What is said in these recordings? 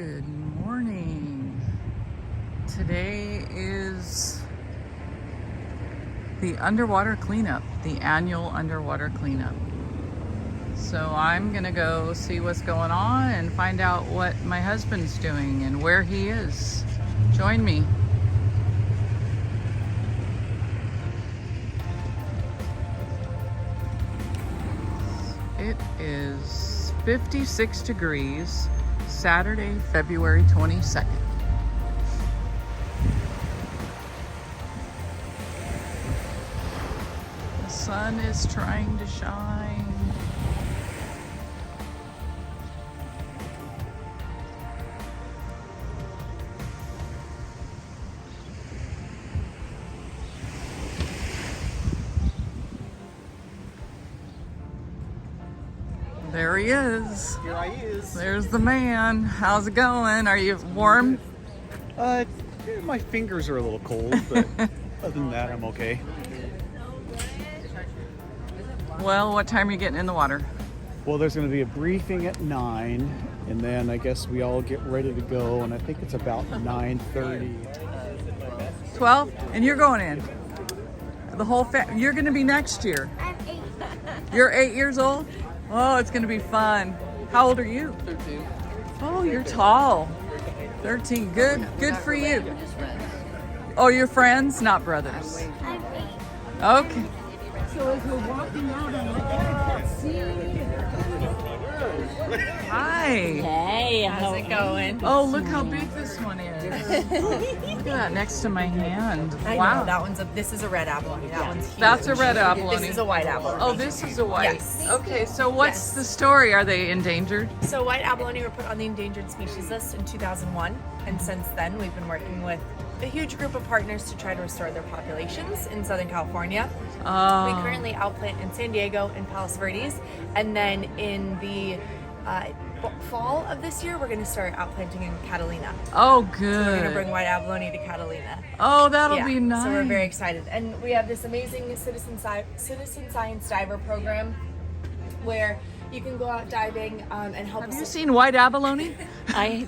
Good morning. Today is the underwater cleanup, the annual underwater cleanup. So I'm gonna go see what's going on and find out what my husband's doing and where he is. Join me. It is 56 degrees, Saturday, February 22nd. The sun is trying to shine. There he is. Here I is. There's the man. How's it going? Are you warm? My fingers are a little cold, but other than that, I'm okay. Well, what time are you getting in the water? Well, there's going to be a briefing at 9, and then I guess we all get ready to go, and I think it's about 9:30. 12? And you're going in? The whole you're going to be next year? I'm 8. You're 8 years old? Oh, it's going to be fun. How old are you? 13. Oh, you're tall. 13. Good for you. Oh, you're friends, not brothers. I'm 8. Okay. So as we're walking out on the air, see. Hi. Hey, how's it going? Oh, look how big this one is. Look at that next to my hand. I Wow. know, that one's this is a red abalone. That one's huge. That's a red abalone. This is a white abalone. Oh, this is a white. Yes. Okay, so what's Yes. the story? Are they endangered? So white abalone were put on the endangered species list in 2001, and since then we've been working with a huge group of partners to try to restore their populations in Southern California. We currently outplant in San Diego and Palos Verdes, and then in the fall of this year we're going to start outplanting in Catalina. Oh, So we're going to good. bring white abalone to Catalina. Oh, that'll Yeah, be nice. So we're very excited. And we have this amazing citizen science diver program where you can go out diving and help Have us. you seen white abalone?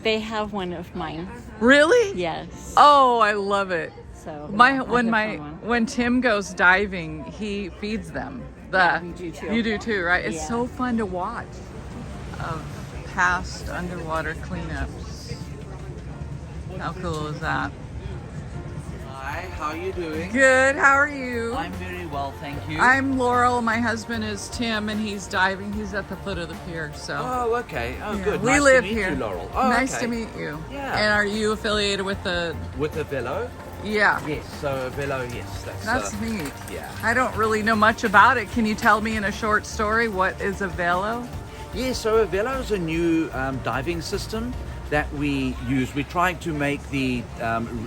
They have one of mine. Really? Yes. Oh, I love it. So When Tim goes diving, he feeds them. we do too. You do too, right? It's Yeah. so fun to watch of past underwater cleanups. How cool is that? Hi, how are you doing? Good. How are you? I'm very well, thank you. I'm Laurel. My husband is Tim, and he's diving. He's at the foot of the pier. So Oh, okay. Oh, yeah, good. we nice live to meet here. you, Laurel. Oh, Nice okay. to meet you. Yeah. And are you affiliated with the? With a velo? Yeah. Yes. So a velo, yes. That's neat. yeah. I don't really know much about it. Can you tell me in a short story what is a velo? Yeah. So a velo is a new diving system that we use. We're trying to make the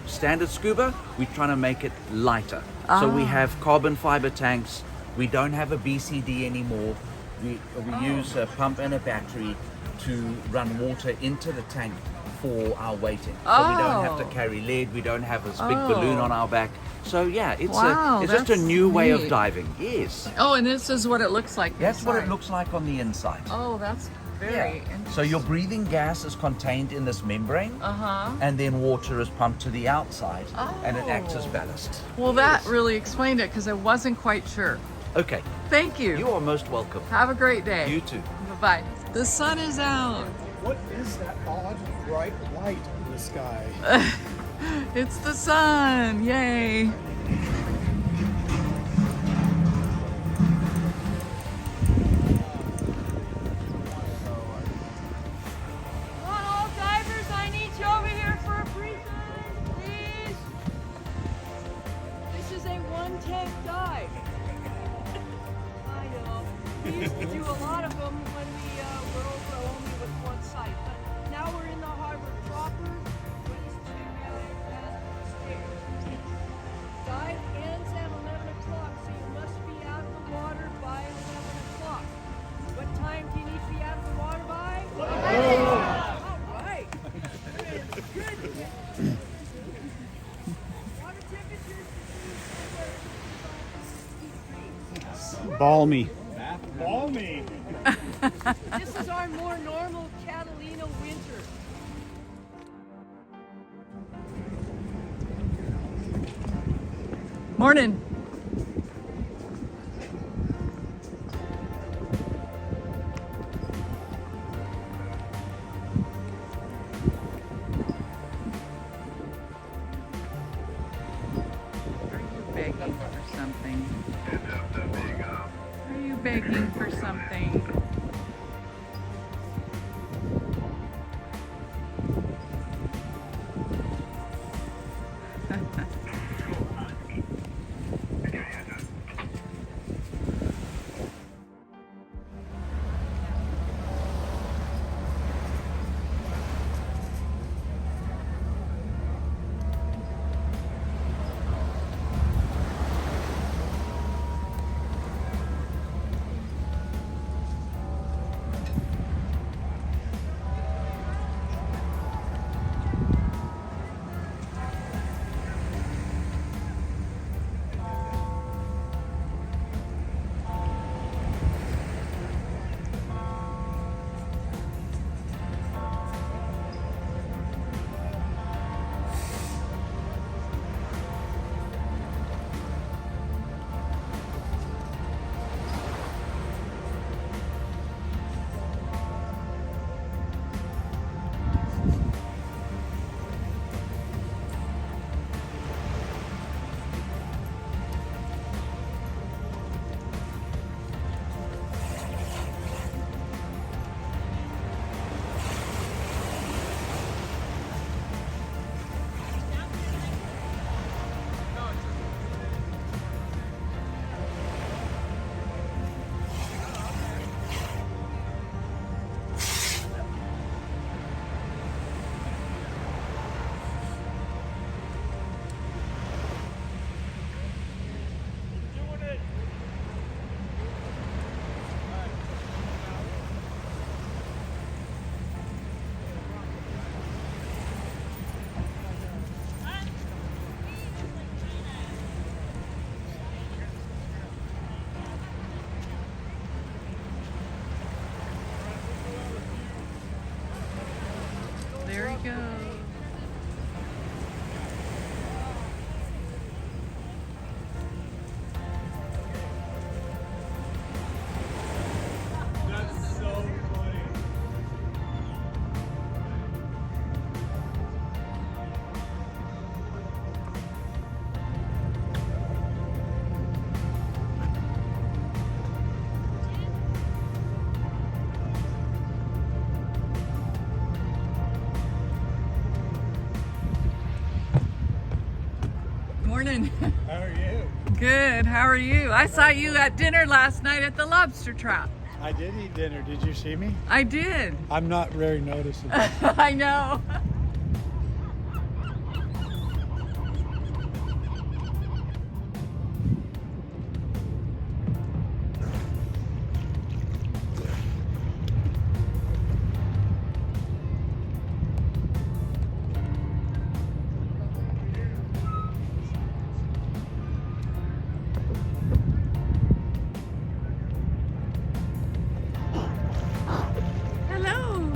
standard scuba. We're trying to make it lighter. So we have carbon fiber tanks. We don't have a BCD anymore. We use a pump and a battery to run water into the tank for our weighting. So we don't have to carry lead. We don't have this big balloon on our back. So yeah, it's Wow, it's just a that's new way neat. of diving. Yes. Oh, and this is what it looks like. That's what it inside. looks like on the inside. Oh, that's very interesting. So your breathing gas is contained in this membrane, and then water is pumped to the outside, and it acts as ballast. Well, that really explained it because I wasn't quite sure. Okay, Thank you. you are most welcome. Have a great day. You too. Bye-bye. The sun is out. What is that odd bright light in the sky? It's the sun. Yay. Come on, all divers, I need you over here for a briefing, please. This is a one-tank dive. I know. We used to do a lot of them when we were over only with one site, but now we're in the harbor proper. Please to stairs. Dive ends at 11 o'clock, so you must be out of the water by 11 o'clock. What time do you need to be out of the water by? All right. Good. Water temperatures Balmy. Balmy. This is our more normal Catalina winter. Morning. Are you begging for something? Are you begging for something? There he goes. Morning. How are you? Good. How are you? I saw you at dinner last night at the Lobster Trap. I did eat dinner. Did you see me? I did. I'm not very noticeable. I know. Hello.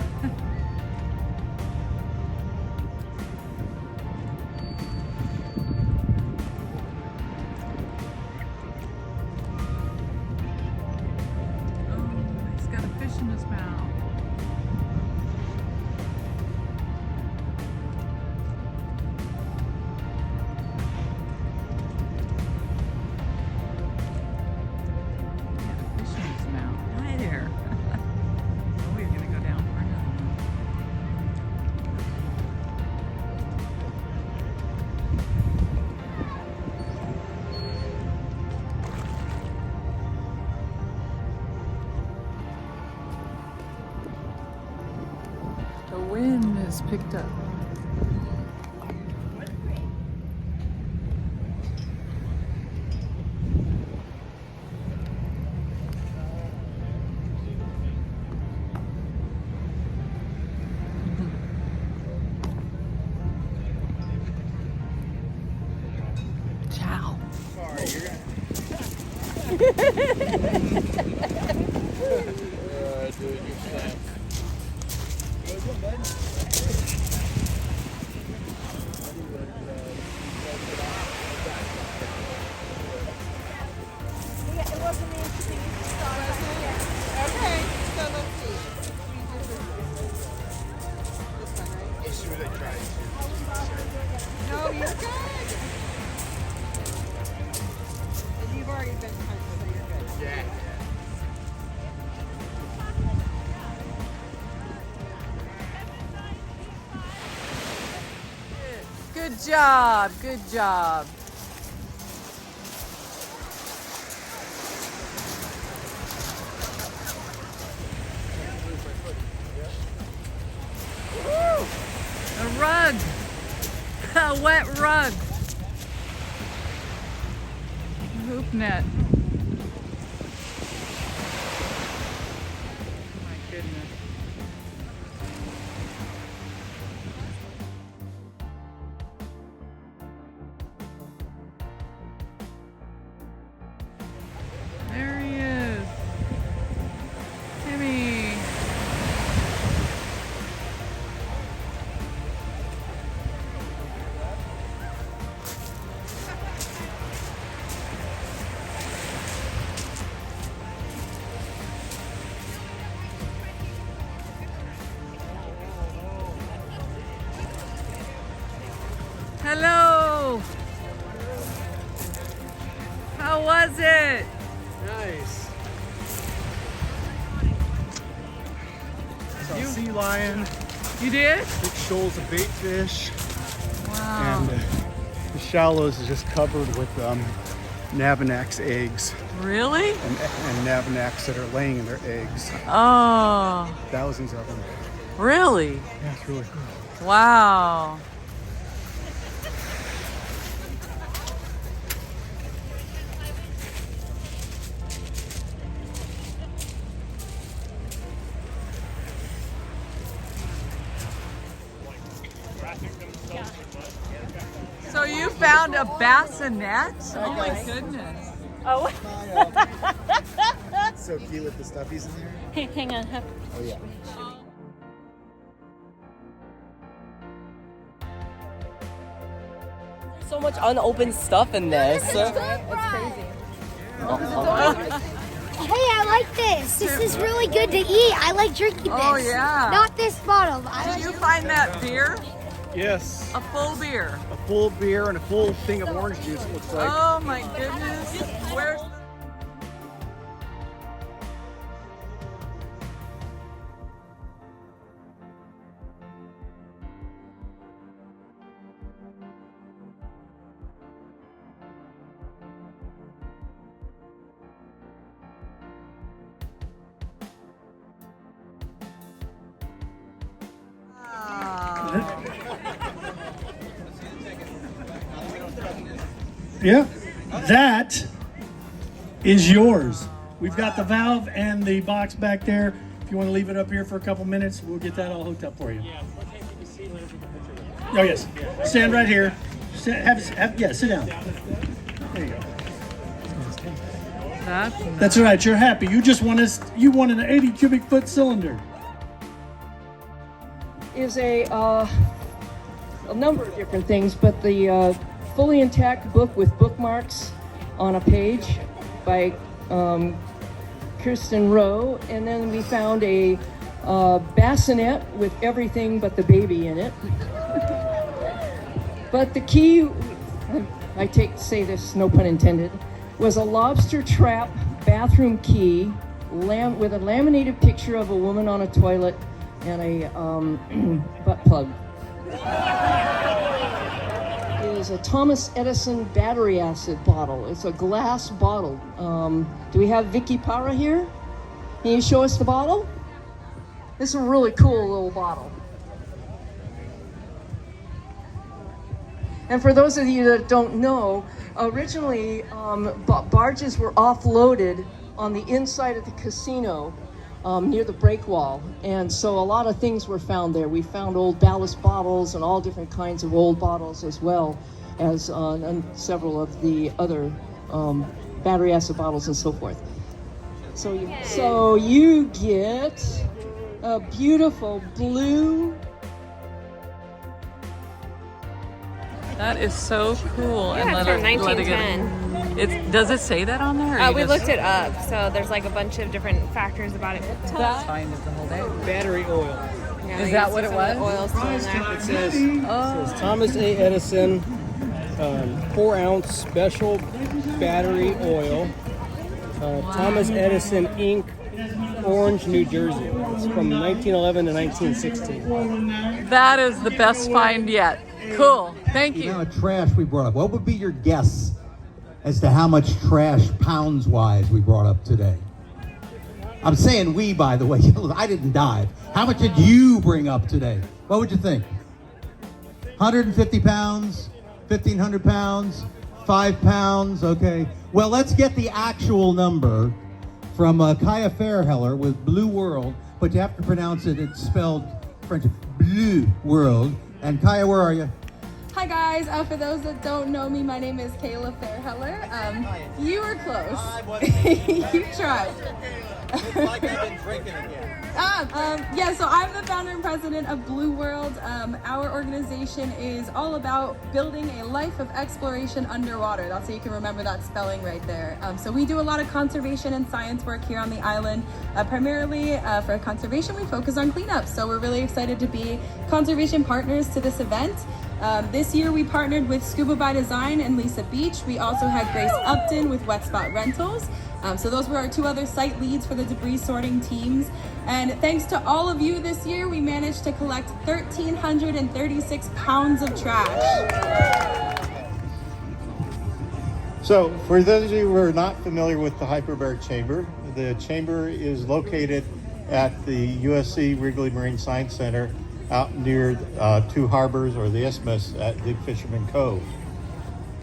Oh, he's got a fish in his mouth. He had a fish in his mouth. Hi there. Oh, we're gonna go down for another one. The wind has picked up. Ciao. Good job. Good job. Woo! A rug. A wet rug. Hoop net. My goodness. There he is. Timmy. Hello. How was it? Nice. Saw a sea lion, You did? big shoals of bait fish, Wow. and the shallows is just covered with Navinax eggs Really? and Navinax that are laying their eggs. Oh, Thousands of them. really? Yeah, it's really cool. Wow. So you found a bassinet? Oh my goodness. Oh, So cute with the stuffies in there. hey, hang on. Oh yeah. So much unopened stuff in this. Hey, I like this. This is really good to eat. I like drinking this. Oh, yeah. Not this bottle. I Did like you find that beer? Yes. A full beer. A full beer and a full thing of orange juice, it looks like. Oh my goodness. Where's Yeah, that is yours. We've got the valve and the box back there. If you want to leave it up here for a couple minutes, we'll get that all hooked up for you. Oh yes, stand right here. Sit down. There you go. That's right. You're happy. You just want an 80 cubic foot cylinder. Is a number of different things, but the fully intact book with bookmarks on a page by Kirsten Rowe, and then we found a bassinet with everything but the baby in it. But the key, say this, no pun intended, was a lobster trap bathroom key with a laminated picture of a woman on a toilet and a butt plug. It is a Thomas Edison battery acid bottle. It's a glass bottle. Do we have Vicky Para here? Can you show us the bottle? This is a really cool little bottle. And for those of you that don't know, originally barges were offloaded on the inside of the casino near the break wall. And so a lot of things were found there. We found old ballast bottles and all different kinds of old bottles, as well as and several of the other battery acid bottles and so forth. So you get a beautiful blue. That is so cool. Yeah, And it's let from it- let it get- 1910. Does it say that on there? or you We just- looked it up, so there's like a bunch of different factors about it. That's fine the whole day. Battery oil. Yeah, Is you that can what see it some of the was? oil still in there. It says Thomas A. Edison 4-ounce special battery oil. Thomas Edison Inc. Orange, New Jersey. It's from 1911 to 1916. That is the best find yet. Cool. Thank The you. amount of trash we brought up. What would be your guess as to how much trash pounds-wise we brought up today? I'm saying we, by the way. I didn't dive. How much did you bring up today? What would you think? 150 pounds? 1,500 pounds? 5 pounds? Okay. Well, let's get the actual number from Kaya Fairheller with Blue World, but you have to pronounce it. It's spelled French. Blue World. And Kaya, where are you? Hi guys, for those that don't know me, my name is Kayla Fairheller. You were close. You tried. It's like I've been drinking again. Yeah, so I'm the founder and president of Blue World. Our organization is all about building a life of exploration underwater. That's how you can remember that spelling right there. So we do a lot of conservation and science work here on the island. Primarily for conservation, we focus on cleanup. So we're really excited to be conservation partners to this event. This year we partnered with Scuba by Design and Lisa Beach. We also had Grace Upton with Wet Spot Rentals. So those were our 2 other site leads for the debris sorting teams. And thanks to all of you this year, we managed to collect 1,336 pounds of trash. So for those of you who are not familiar with the Hyperbaric Chamber, the chamber is located at the USC Wrigley Marine Science Center out near 2 harbors or the isthmus at Big Fisherman Cove.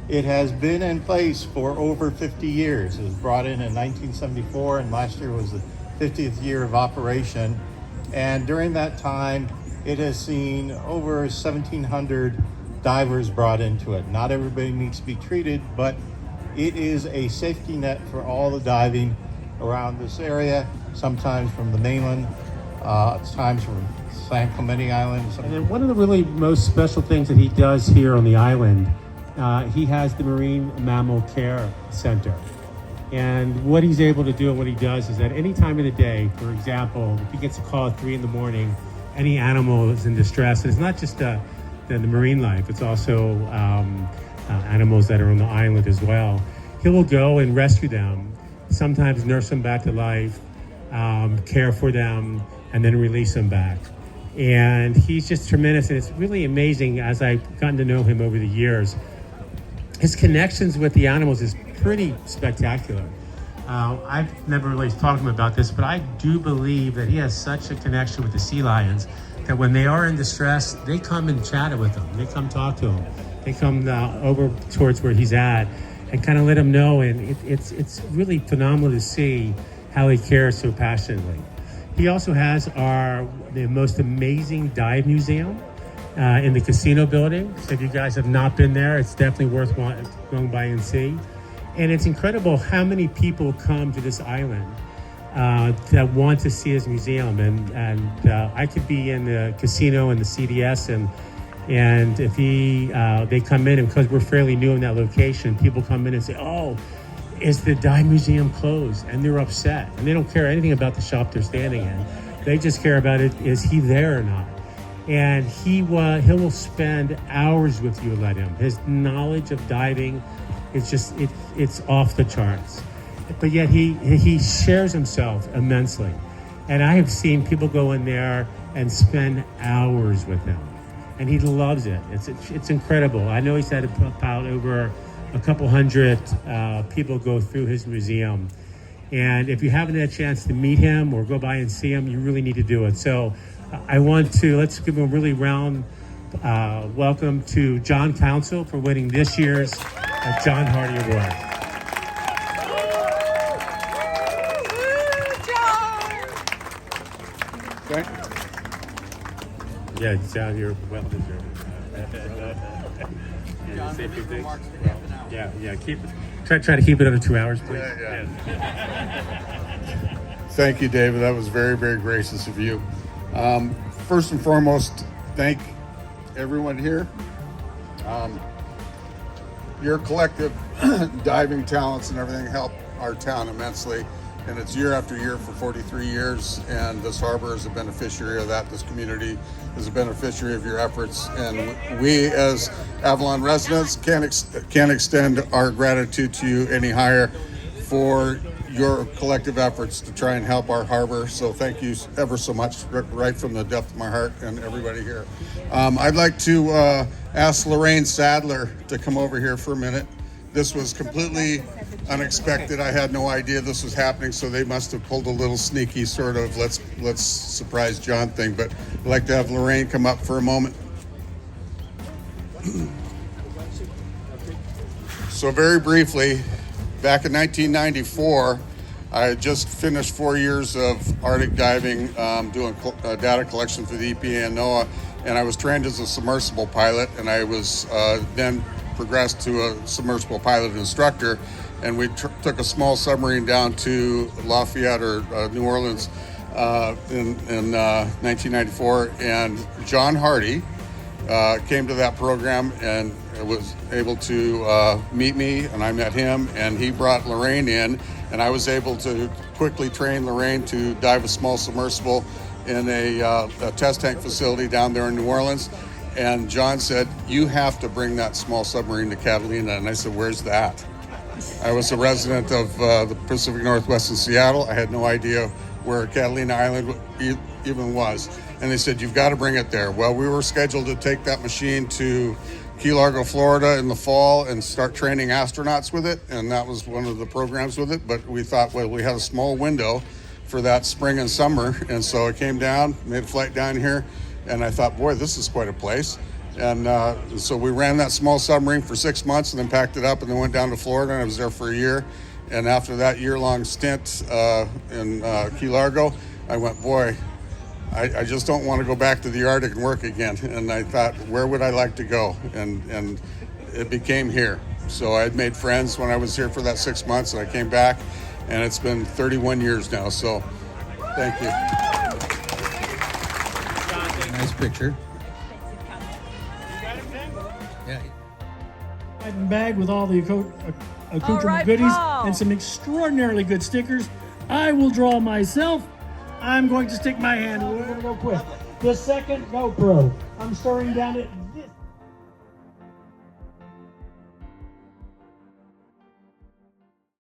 It has been in place for over 50 years. It was brought in 1974, and last year was the 50th year of operation. And during that time, it has seen over 1,700 divers brought into it. Not everybody needs to be treated, but it is a safety net for all the diving around this area, sometimes from the mainland, times from San Clemente Island. And then one of the really most special things that he does here on the island, he has the Marine Mammal Care Center. And what he's able to do and what he does is that any time of the day, for example, if he gets a call at 3 in the morning, any animal is in distress, and it's not just the marine life, it's also animals that are on the island as well. He will go and rescue them, sometimes nurse them back to life, care for them, and then release them back. And he's just tremendous, and it's really amazing as I've gotten to know him over the years. His connections with the animals is pretty spectacular. I've never really talked to him about this, but I do believe that he has such a connection with the sea lions that when they are in distress, they come and chat with him. They come talk to him. They come over towards where he's at and kind of let him know. And it's really phenomenal to see how he cares so passionately. He also has the most amazing dive museum in the casino building. So if you guys have not been there, it's definitely worth going by and see. And it's incredible how many people come to this island that want to see his museum. And I could be in the casino and the CDS, and if they come in, and because we're fairly new in that location, people come in and say, "Oh, is the dive museum closed?" And they're upset, and they don't care anything about the shop they're standing in. They just care about it, is he there or not? And he will spend hours with you, let him. His knowledge of diving is just, it's off the charts. But yet he shares himself immensely. And I have seen people go in there and spend hours with him. And he loves it. It's incredible. I know he's had about over a couple hundred people go through his museum. And if you haven't had a chance to meet him or go by and see him, you really need to do it. So let's give him a really round welcome to John Council for winning this year's John Hardy Award. Okay. Yeah, John, you're well deserved. Say a few things. Yeah. Keep it. Try to keep it under 2 hours, please. Thank you, David. That was very, very gracious of you. First and foremost, thank everyone here. Your collective diving talents and everything help our town immensely, and it's year after year for 43 years, and this harbor is a beneficiary of that. This community is a beneficiary of your efforts, and we as Avalon residents can't extend our gratitude to you any higher for your collective efforts to try and help our harbor. So thank you ever so much, right from the depth of my heart, and everybody here. I'd like to ask Lorraine Sadler to come over here for a minute. This was completely unexpected. I had no idea this was happening, so they must have pulled a little sneaky sort of let's surprise John thing. But I'd like to have Lorraine come up for a moment. So very briefly, back in 1994, I had just finished 4 years of Arctic diving, doing data collection for the EPA and NOAA, and I was trained as a submersible pilot, and I was then progressed to a submersible pilot instructor, and we took a small submarine down to Lafayette or New Orleans in 1994, and John Hardy came to that program and was able to meet me, and I met him, and he brought Lorraine in, and I was able to quickly train Lorraine to dive a small submersible in a test tank facility down there in New Orleans. And John said, "You have to bring that small submarine to Catalina." And I said, "Where's that?" I was a resident of the Pacific Northwest in Seattle. I had no idea where Catalina Island even was. And they said, "You've got to bring it there." Well, we were scheduled to take that machine to Key Largo, Florida in the fall and start training astronauts with it. And that was one of the programs with it. But we thought, well, we had a small window for that spring and summer. And so I came down, made a flight down here. And I thought, boy, this is quite a place. And so we ran that small submarine for 6 months and then packed it up and then went down to Florida, and I was there for a year. And after that year-long stint in Key Largo, I went, boy, I just don't want to go back to the Arctic and work again. And I thought, where would I like to go? And it became here. So I had made friends when I was here for that 6 months, and I came back, and it's been 31 years now. So thank you. Nice picture. Yeah. Bag with all the accoutrement goodies and some extraordinarily good stickers. I will draw myself. I'm going to stick my hand. We're going to go quick. The second GoPro. I'm staring down at